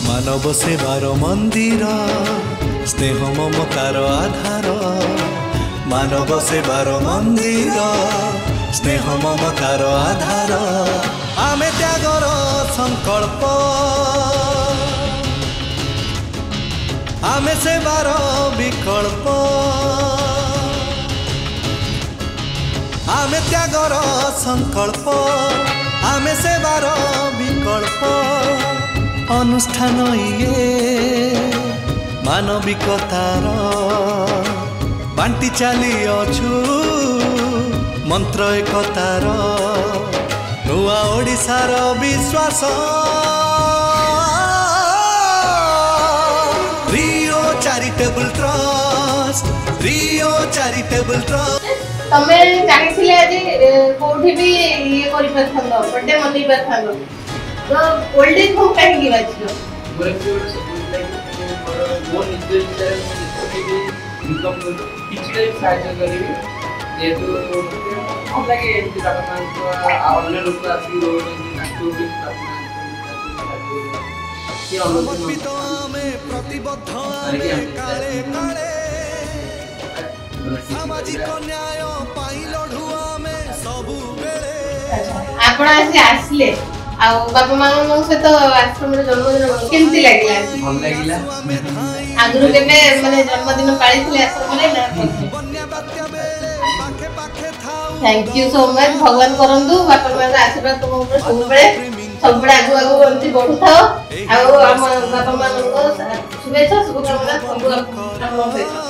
मानव सेवार मंदिर स्नेह ममतार आधार मानव सेवार मंदिर स्नेह ममतार आधार आमे त्यागर संकल्प आमे सेवार विकल्प आमे त्यागर संकल्प आमे सेवार विकल्प अनुष्ठान ये मानविकतार बांटी चली अछु मंत्र एकतार नुआ ओडिशार विश्वास रियो चैरिटेबल ट्रस्ट रियो चैरिटेबल ट्रस्ट तमे चाहिथिले आजि कोठी भी ये करि परथंदो बर्थडे मनाई परथंदो तो ओल्ड एज होम काहे की बाछियो मोर फेवरेट सपोर्ट लाइक मोर निजे विचार में इनकम किछि टाइम सहायता करिवि जेतु हम लागे एमती बापा को अन्य लोक आसी रो नाटो भी कि अनुमति में प्रतिबद्ध काले काले सामाजिक न्याय पाई लढुआ में सबु बेले आपण आसले आ बापा मां से तो आश्रम रे जन्मदिन केमती लागला भल लागिला आगुरु केबे माने जन्मदिन पाळीथिले आश्रम रे ना थैंक यू सो मच भगवान करंदु बापा मां का आशीर्वाद तुम ऊपर सब बड़े आगु आगु बनती बढ़ु थाओ आ हम बापा मां को शुभेच्छा शुभकामना सब हम